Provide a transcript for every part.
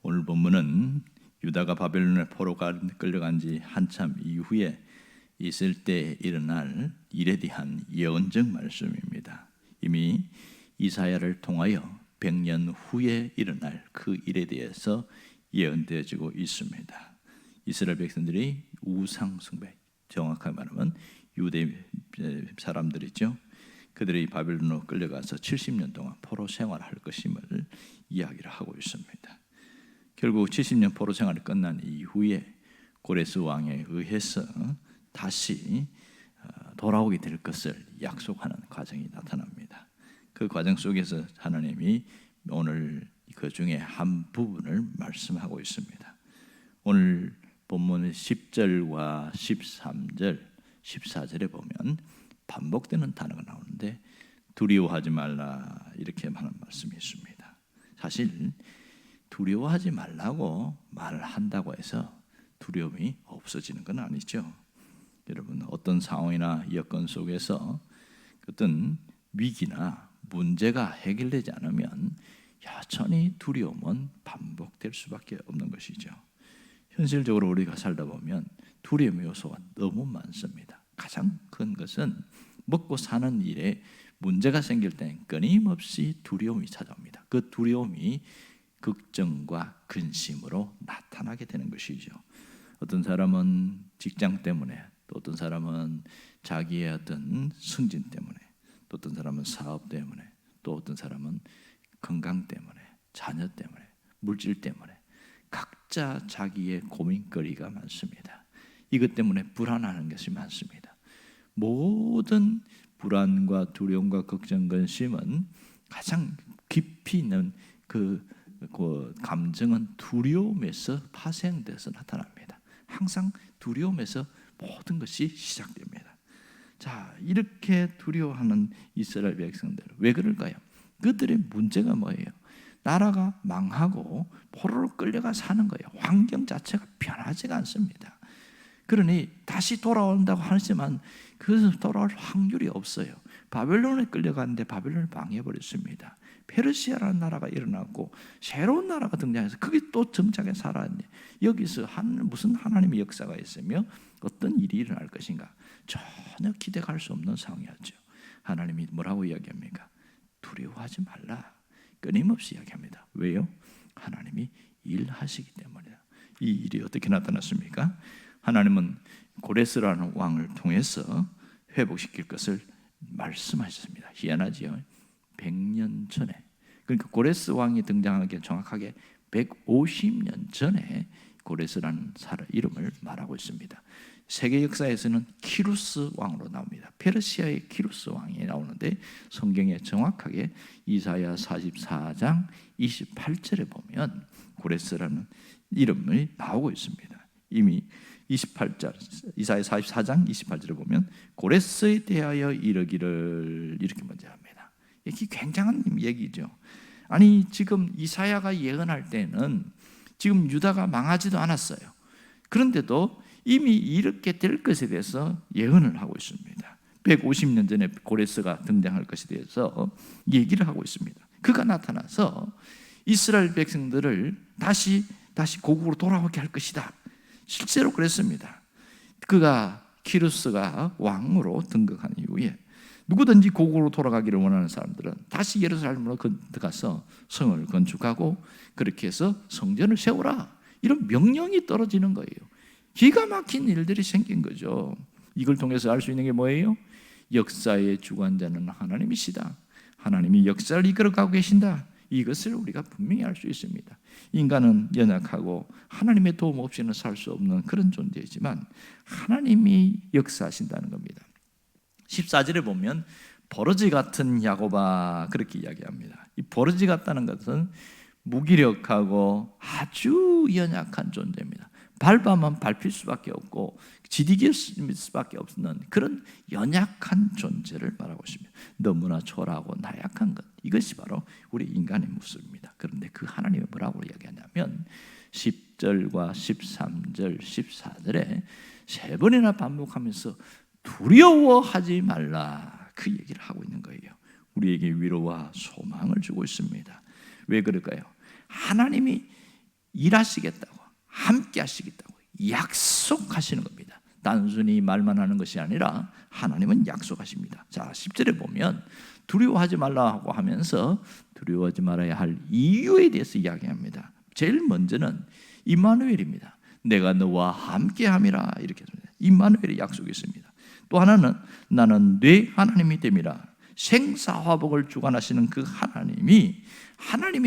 오늘 본문은 유다가 바벨론에 포로 끌려간 지 한참 이후에 있을 때 일어날 일에 대한 예언적 말씀입니다. 이미 이사야를 통하여 100년 후에 일어날 그 일에 대해서 예언되어지고 있습니다. 이스라엘 백성들이 우상 숭배, 정확하게 말하면 유대 사람들이죠. 그들이 바벨론으로 끌려가서 70년 동안 포로 생활할 것임을 이야기를 하고 있습니다. 결국 70년 포로 생활이 끝난 이후에 고레스 왕에 의해서 다시 돌아오게 될 것을 약속하는 과정이 나타납니다. 그 과정 속에서 하나님이 오늘 그 중에 한 부분을 말씀하고 있습니다. 오늘 본문 10절과 13절, 14절에 보면 반복되는 단어가 나오는데 두려워하지 말라 이렇게 하는 말씀이 있습니다. 사실 두려워하지 말라고 말을 한다고 해서 두려움이 없어지는 건 아니죠. 여러분, 어떤 상황이나 여건 속에서 어떤 위기나 문제가 해결되지 않으면 여전히 두려움은 반복될 수밖에 없는 것이죠. 현실적으로 우리가 살다 보면 두려움의 요소가 너무 많습니다. 가장 큰 것은 먹고 사는 일에 문제가 생길 때는 끊임없이 두려움이 찾아옵니다. 그 두려움이 걱정과 근심으로 나타나게 되는 것이죠. 어떤 사람은 직장 때문에, 또 어떤 사람은 자기의 어떤 승진 때문에, 또 어떤 사람은 사업 때문에, 또 어떤 사람은 건강 때문에, 자녀 때문에, 물질 때문에 각자 자기의 고민거리가 많습니다. 이것 때문에 불안하는 것이 많습니다. 모든 불안과 두려움과 걱정, 근심은 가장 깊이 있는 그 감정은 두려움에서 파생돼서 나타납니다. 항상 두려움에서 모든 것이 시작됩니다. 자, 이렇게 두려워하는 이스라엘 백성들, 왜 그럴까요? 그들의 문제가 뭐예요? 나라가 망하고 포로로 끌려가 사는 거예요. 환경 자체가 변하지가 않습니다. 그러니 다시 돌아온다고 하지만 그것은 돌아올 확률이 없어요. 바벨론에 끌려갔는데 바벨론을 방해해버렸습니다. 페르시아라는 나라가 일어났고 새로운 나라가 등장해서 그게 또 정착해 살았는데 여기서 무슨 하나님의 역사가 있으며 어떤 일이 일어날 것인가 전혀 기대할 수 없는 상황이었죠. 하나님이 뭐라고 이야기합니까? 두려워하지 말라. 끊임없이 이야기합니다. 왜요? 하나님이 일하시기 때문이다. 이 일이 어떻게 나타났습니까? 하나님은 고레스라는 왕을 통해서 회복시킬 것을 말씀하셨습니다. 희한하지요. 100년 전에, 그러니까 고레스 왕이 등장하기 정확하게 150년 전에 고레스라는 사람 이름을 말하고 있습니다. 세계 역사에서는 키루스 왕으로 나옵니다. 페르시아의 키루스 왕이 나오는데 성경에 정확하게 이사야 44장 28절에 보면 고레스라는 이름이 나오고 있습니다. 이미 28절, 이사야 44장 28절에 보면 고레스에 대하여 이르기를 이렇게 먼저 합니다. 이게 굉장한 얘기죠. 아니, 지금 이사야가 예언할 때는 지금 유다가 망하지도 않았어요. 그런데도 이미 이렇게 될 것에 대해서 예언을 하고 있습니다. 150년 전에 고레스가 등장할 것에 대해서 얘기를 하고 있습니다. 그가 나타나서 이스라엘 백성들을 다시 고국으로 돌아오게 할 것이다. 실제로 그랬습니다. 그가 키루스가 왕으로 등극한 이후에 누구든지 고국으로 돌아가기를 원하는 사람들은 다시 예루살렘으로 들어가서 성을 건축하고 그렇게 해서 성전을 세우라. 이런 명령이 떨어지는 거예요. 기가 막힌 일들이 생긴 거죠. 이걸 통해서 알 수 있는 게 뭐예요? 역사의 주관자는 하나님이시다. 하나님이 역사를 이끌어가고 계신다. 이것을 우리가 분명히 알 수 있습니다. 인간은 연약하고 하나님의 도움 없이는 살 수 없는 그런 존재이지만 하나님이 역사하신다는 겁니다. 14절에 보면 버러지 같은 야곱아 그렇게 이야기합니다. 이 버러지 같다는 것은 무기력하고 아주 연약한 존재입니다. 밟으면 밟힐 수밖에 없고 지디길 수밖에 없는 그런 연약한 존재를 말하고 있습니다. 너무나 초라하고 나약한 것, 이것이 바로 우리 인간의 모습입니다. 그런데 그 하나님이 뭐라고 이야기하냐면 10절과 13절, 14절에 세 번이나 반복하면서 두려워하지 말라 그 얘기를 하고 있는 거예요. 우리에게 위로와 소망을 주고 있습니다. 왜 그럴까요? 하나님이 일하시겠다고, 함께 하시겠다고 약속하시는 겁니다. 단순히 말만 하는 것이 아니라 하나님은 약속하십니다. 자, 10절에 보면 두려워하지 말라고 하면서 두려워하지 말아야 할 이유에 대해서 이야기합니다. 제일 먼저는 임마누엘입니다. 내가 너와 함께함이라 이렇게 합니다. 임마누엘의 약속이 있습니다. 또 하나는 나는 네 하나님이 됨이라. 생사화복을 주관하시는 그 하나님이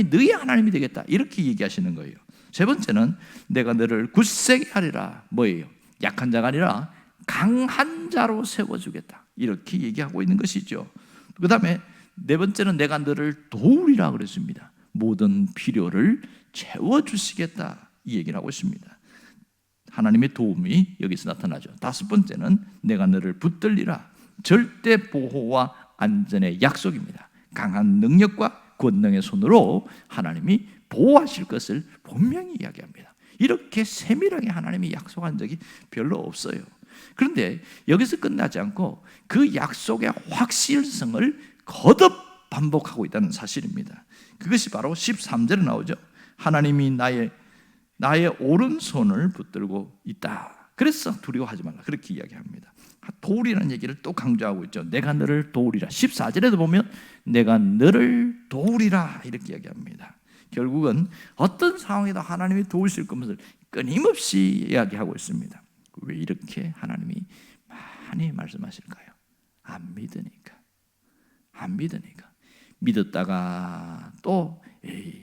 너희 하나님이 되겠다 이렇게 얘기하시는 거예요. 세 번째는 내가 너를 굳세게 하리라. 뭐예요? 약한 자가 아니라 강한 자로 세워주겠다 이렇게 얘기하고 있는 것이죠. 그 다음에 네 번째는 내가 너를 도우리라 그랬습니다. 모든 필요를 채워주시겠다 이 얘기를 하고 있습니다. 하나님의 도움이 여기서 나타나죠. 다섯 번째는 내가 너를 붙들리라. 절대 보호와 안전의 약속입니다. 강한 능력과 권능의 손으로 하나님이 보호하실 것을 분명히 이야기합니다. 이렇게 세밀하게 하나님이 약속한 적이 별로 없어요. 그런데 여기서 끝나지 않고 그 약속의 확실성을 거듭 반복하고 있다는 사실입니다. 그것이 바로 13절에 나오죠. 하나님이 나의 오른손을 붙들고 있다. 그래서 두려워하지 말라. 그렇게 이야기합니다. 도우리라는 얘기를 또 강조하고 있죠. 내가 너를 도우리라. 14절에도 보면 내가 너를 도우리라 이렇게 이야기합니다. 결국은 어떤 상황에도 하나님이 도우실 것을 끊임없이 이야기하고 있습니다. 왜 이렇게 하나님이 많이 말씀하실까요? 안 믿으니까. 믿었다가 또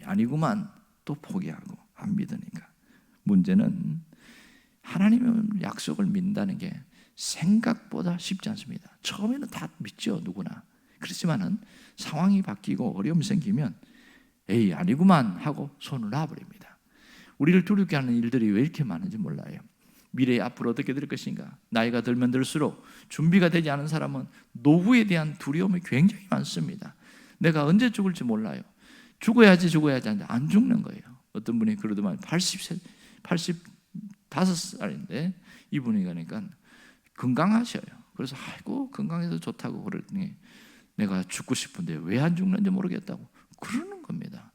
아니구만 또 포기하고 안 믿으니까. 문제는 하나님의 약속을 믿는다는 게 생각보다 쉽지 않습니다. 처음에는 다 믿죠, 누구나. 그렇지만은 상황이 바뀌고 어려움이 생기면 아니구만 하고 손을 놔버립니다. 우리를 두렵게 하는 일들이 왜 이렇게 많은지 몰라요. 미래에 앞으로 어떻게 될 것인가. 나이가 들면 들수록 준비가 되지 않은 사람은 노후에 대한 두려움이 굉장히 많습니다. 내가 언제 죽을지 몰라요. 죽어야지 하는데 안 죽는 거예요. 어떤 분이 그러더만 85살인데 이분이 가니까 건강하셔요. 그래서 아이고 건강해서 좋다고 그러더니 내가 죽고 싶은데 왜 안 죽는지 모르겠다고 그러는 겁니다.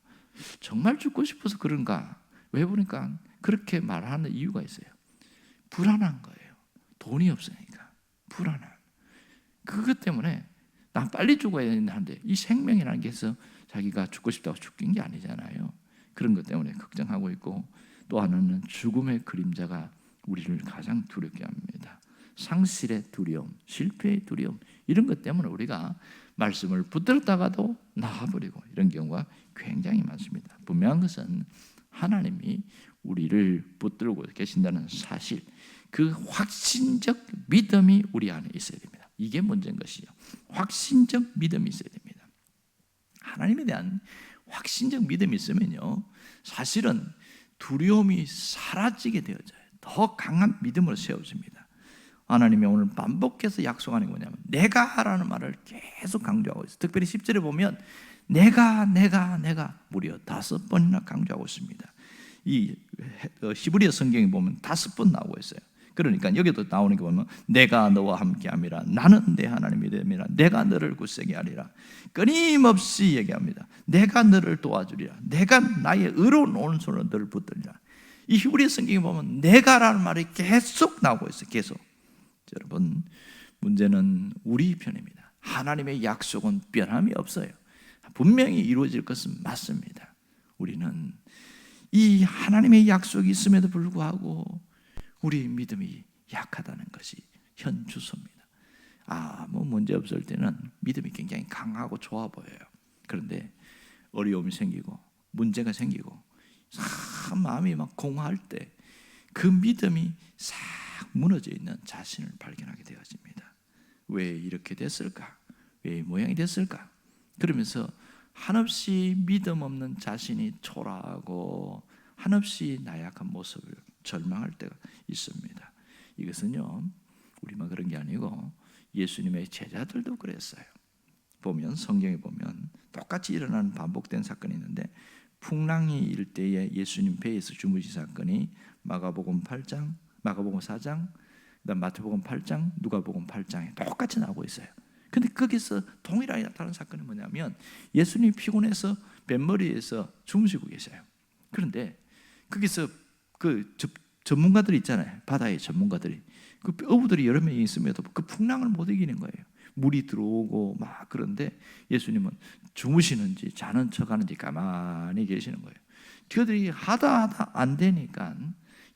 정말 죽고 싶어서 그런가? 왜 보니까 그렇게 말하는 이유가 있어요. 불안한 거예요. 돈이 없으니까 불안한. 그것 때문에 난 빨리 죽어야 되는데 이 생명이라는 게 해서 자기가 죽고 싶다고 죽긴 게 아니잖아요. 그런 것 때문에 걱정하고 있고, 또 하나는 죽음의 그림자가 우리를 가장 두렵게 합니다. 상실의 두려움, 실패의 두려움, 이런 것 때문에 우리가 말씀을 붙들다가도 나와버리고 이런 경우가 굉장히 많습니다. 분명한 것은 하나님이 우리를 붙들고 계신다는 사실, 그 확신적 믿음이 우리 안에 있어야 됩니다. 이게 문제인 것이죠. 확신적 믿음이 있어야 됩니다. 하나님에 대한 확신적 믿음이 있으면요, 사실은 두려움이 사라지게 되어져요. 더 강한 믿음으로 세워집니다. 하나님이 오늘 반복해서 약속하는 게 뭐냐면 내가 하라는 말을 계속 강조하고 있어요. 특별히 10절에 보면 내가 무려 5번이나 강조하고 있습니다. 이 히브리어 성경에 보면 5번 나오고 있어요. 그러니까 여기도 나오는 게 보면 내가 너와 함께함이라, 나는 내 하나님이 됨이라, 내가 너를 굳세게 하리라. 끊임없이 얘기합니다. 내가 너를 도와주리라, 내가 나의 의로운 오른손으로 너를 붙들리라. 이 히브리어 성경에 보면 내가라는 말이 계속 나오고 있어요. 계속. 여러분, 문제는 우리 편입니다. 하나님의 약속은 변함이 없어요. 분명히 이루어질 것은 맞습니다. 우리는 이 하나님의 약속이 있음에도 불구하고 우리 믿음이 약하다는 것이 현주소입니다. 뭐 문제 없을 때는 믿음이 굉장히 강하고 좋아 보여요. 그런데 어려움이 생기고 문제가 생기고 마음이 막 공허할 때 그 믿음이 싹 무너져 있는 자신을 발견하게 되어집니다. 왜 이렇게 됐을까? 왜 이 모양이 됐을까? 그러면서 한없이 믿음 없는 자신이 초라하고 한없이 나약한 모습을 절망할 때가 있습니다. 이것은요, 우리만 그런 게 아니고 예수님의 제자들도 그랬어요. 보면 성경에 보면 똑같이 일어나는 반복된 사건이 있는데, 풍랑이 일 때에 예수님 배에서 주무신 사건이 마가복음 8장, 마가복음 4장, 그다음 마태복음 8장, 누가복음 8장에 똑같이 나오고 있어요. 근데 거기서 동일하게 나타나는 사건이 뭐냐면 예수님이 피곤해서 뱃머리에서 주무시고 계셔요. 그런데 거기서 전문가들이 있잖아요. 바다의 전문가들이. 그 어부들이 여러 명이 있음에도 그 풍랑을 못 이기는 거예요. 물이 들어오고 막. 그런데 예수님은 주무시는지 자는 척하는지 가만히 계시는 거예요. 그들이 하다 안 되니까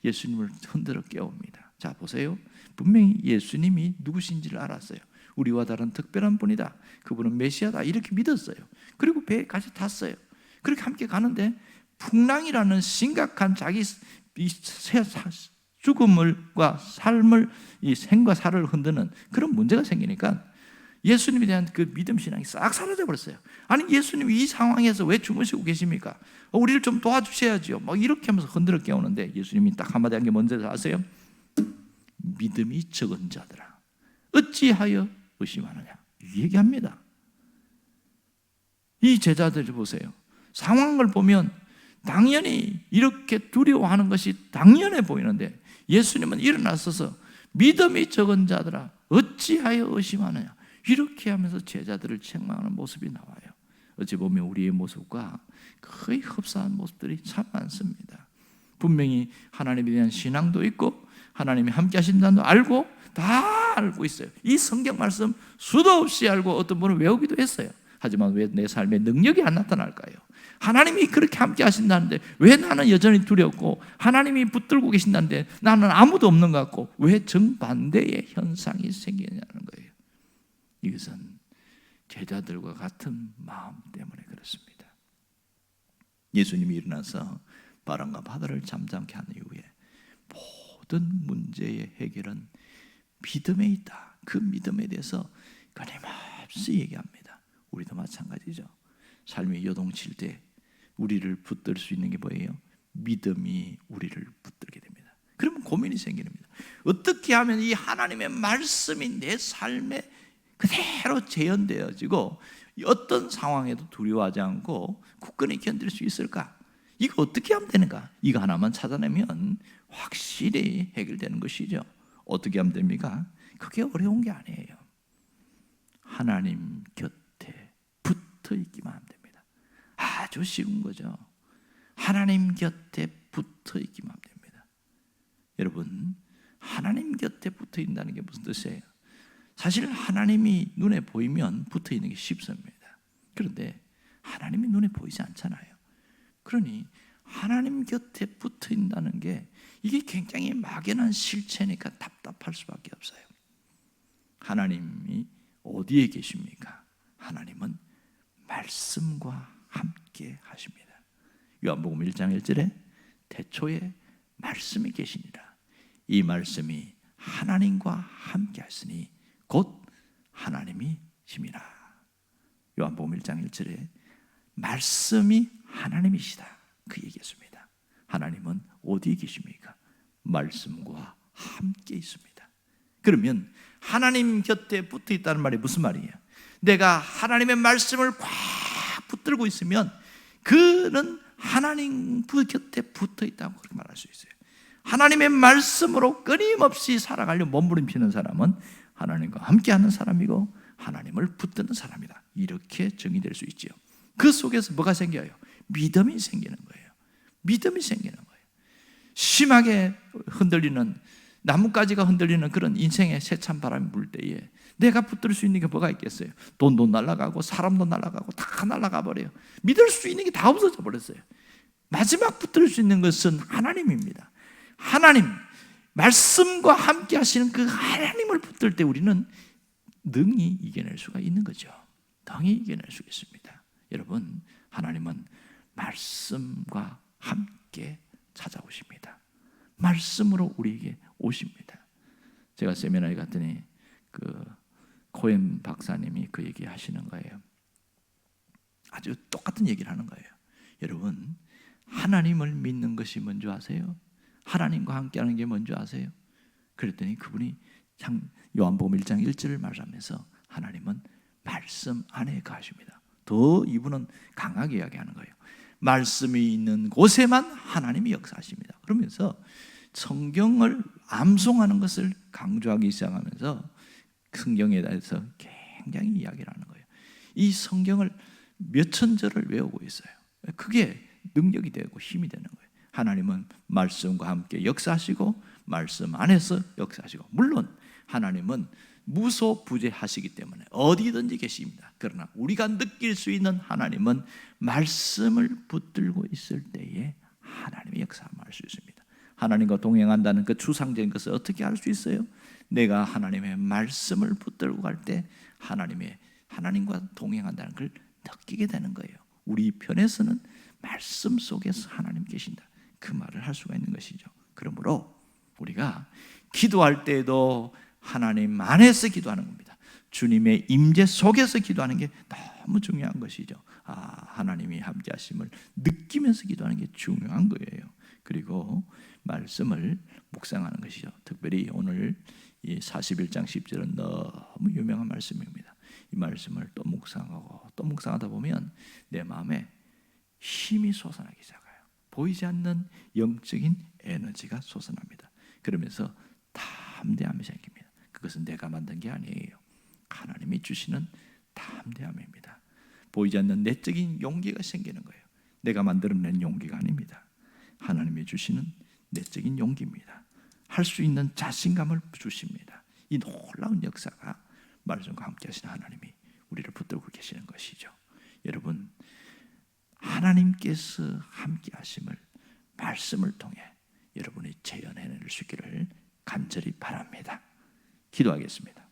예수님을 흔들어 깨웁니다. 자, 보세요. 분명히 예수님이 누구신지를 알았어요. 우리와 다른 특별한 분이다. 그분은 메시아다. 이렇게 믿었어요. 그리고 배에 같이 탔어요. 그렇게 함께 가는데 풍랑이라는 심각한 자기 죽음과 삶을, 이 생과 사를 흔드는 그런 문제가 생기니까 예수님에 대한 그 믿음 신앙이 싹 사라져 버렸어요. 아니, 예수님이 이 상황에서 왜 주무시고 계십니까? 우리를 좀 도와주셔야죠. 막 이렇게 하면서 흔들어 깨우는데 예수님이 딱 한마디 한 게 뭔지 아세요? 믿음이 적은 자들아, 어찌하여 의심하느냐, 얘기합니다. 이 제자들 보세요. 상황을 보면 당연히 이렇게 두려워하는 것이 당연해 보이는데 예수님은 일어나서서 믿음이 적은 자들아, 어찌하여 의심하느냐, 이렇게 하면서 제자들을 책망하는 모습이 나와요. 어찌 보면 우리의 모습과 거의 흡사한 모습들이 참 많습니다. 분명히 하나님에 대한 신앙도 있고 하나님이 함께 하신다는 알고 다 알고 있어요. 이 성경 말씀 수도 없이 알고 어떤 분은 외우기도 했어요. 하지만 왜 내 삶에 능력이 안 나타날까요? 하나님이 그렇게 함께 하신다는데 왜 나는 여전히 두렵고, 하나님이 붙들고 계신다는데 나는 아무도 없는 것 같고, 왜 정반대의 현상이 생기냐는 거예요. 이것은 제자들과 같은 마음 때문에 그렇습니다. 예수님이 일어나서 바람과 바다를 잠잠케 한 이후에 모든 문제의 해결은 믿음에 있다. 그 믿음에 대해서 끊임없이 얘기합니다. 우리도 마찬가지죠. 삶이 요동칠 때 우리를 붙들 수 있는 게 뭐예요? 믿음이 우리를 붙들게 됩니다. 그러면 고민이 생기는 겁니다. 어떻게 하면 이 하나님의 말씀이 내 삶에 그대로 재현되어지고 어떤 상황에도 두려워하지 않고 굳건히 견딜 수 있을까? 이거 어떻게 하면 되는가? 이거 하나만 찾아내면 확실히 해결되는 것이죠. 어떻게 하면 됩니까? 그게 어려운 게 아니에요. 하나님 곁에 붙어 있기만 하면 됩니다. 아주 쉬운 거죠. 하나님 곁에 붙어 있기만 하면 됩니다. 여러분, 하나님 곁에 붙어 있다는 게 무슨 뜻이에요? 사실 하나님이 눈에 보이면 붙어 있는 게 쉽습니다. 그런데 하나님이 눈에 보이지 않잖아요. 그러니 하나님 곁에 붙어 있다는 게 이게 굉장히 막연한 실체니까 답답할 수밖에 없어요. 하나님이 어디에 계십니까? 하나님은 말씀과 함께 하십니다. 요한복음 1장 1절에 태초에 말씀이 계시니라. 이 말씀이 하나님과 함께 하시니 곧 하나님이시니라. 요한복음 1장 1절에 말씀이 하나님이시다, 그 얘기했습니다. 하나님은 어디에 계십니까? 말씀과 함께 있습니다. 그러면 하나님 곁에 붙어 있다는 말이 무슨 말이에요? 내가 하나님의 말씀을 꽉 붙들고 있으면 그는 하나님 곁에 붙어 있다고 그렇게 말할 수 있어요. 하나님의 말씀으로 끊임없이 살아가려 몸부림치는 사람은 하나님과 함께하는 사람이고 하나님을 붙드는 사람이다, 이렇게 정의될 수 있죠. 그 속에서 뭐가 생겨요? 믿음이 생기는 거예요. 믿음이 생기는 거예요. 심하게 흔들리는, 나뭇가지가 흔들리는 그런 인생의 세찬 바람이 불 때에 내가 붙들 수 있는 게 뭐가 있겠어요? 돈도 날아가고 사람도 날아가고 다 날아가 버려요. 믿을 수 있는 게 다 없어져 버렸어요. 마지막 붙들 수 있는 것은 하나님입니다. 하나님, 말씀과 함께 하시는 그 하나님을 붙들 때 우리는 능히 이겨낼 수가 있는 거죠. 능히 이겨낼 수 있습니다. 여러분, 하나님은 말씀과 함께 찾아오십니다. 말씀으로 우리에게 오십니다. 제가 세미나에 갔더니 그 코엔 박사님이 그 얘기 하시는 거예요. 아주 똑같은 얘기를 하는 거예요. 여러분, 하나님을 믿는 것이 뭔지 아세요? 하나님과 함께하는 게 뭔지 아세요? 그랬더니 그분이 요한복음 1장 1절을 말하면서 하나님은 말씀 안에 거하십니다. 더 이분은 강하게 이야기하는 거예요. 말씀이 있는 곳에만 하나님이 역사하십니다. 그러면서 성경을 암송하는 것을 강조하기 시작하면서 성경에 대해서 굉장히 이야기를 하는 거예요. 이 성경을 몇천 절을 외우고 있어요. 그게 능력이 되고 힘이 되는 거예요. 하나님은 말씀과 함께 역사하시고 말씀 안에서 역사하시고, 물론 하나님은 무소부재하시기 때문에 어디든지 계십니다. 그러나 우리가 느낄 수 있는 하나님은 말씀을 붙들고 있을 때에 하나님의 역사함을 수 있습니다. 하나님과 동행한다는 그 추상적인 것을 어떻게 알 수 있어요? 내가 하나님의 말씀을 붙들고 갈 때 하나님과 동행한다는 걸 느끼게 되는 거예요. 우리 편에서는 말씀 속에서 하나님 계신다, 그 말을 할 수가 있는 것이죠. 그러므로 우리가 기도할 때에도 하나님 안에서 기도하는 겁니다. 주님의 임재 속에서 기도하는 게 너무 중요한 것이죠. 하나님이 함께 하심을 느끼면서 기도하는 게 중요한 거예요. 그리고 말씀을 묵상하는 것이죠. 특별히 오늘 이 41장 10절은 너무 유명한 말씀입니다. 이 말씀을 또 묵상하고 또 묵상하다 보면 내 마음에 힘이 솟아나기 시작해요. 보이지 않는 영적인 에너지가 솟아납니다. 그러면서 담대함이 생깁니다. 그것은 내가 만든 게 아니에요. 하나님이 주시는 담대함입니다. 보이지 않는 내적인 용기가 생기는 거예요. 내가 만들어낸 용기가 아닙니다. 하나님이 주시는 내적인 용기입니다. 할 수 있는 자신감을 주십니다. 이 놀라운 역사가 말씀과 함께 하시는 하나님이 우리를 붙들고 계시는 것이죠. 여러분, 하나님께서 함께 하심을 말씀을 통해 여러분이 재현해낼 수 있기를 간절히 바랍니다. 기도하겠습니다.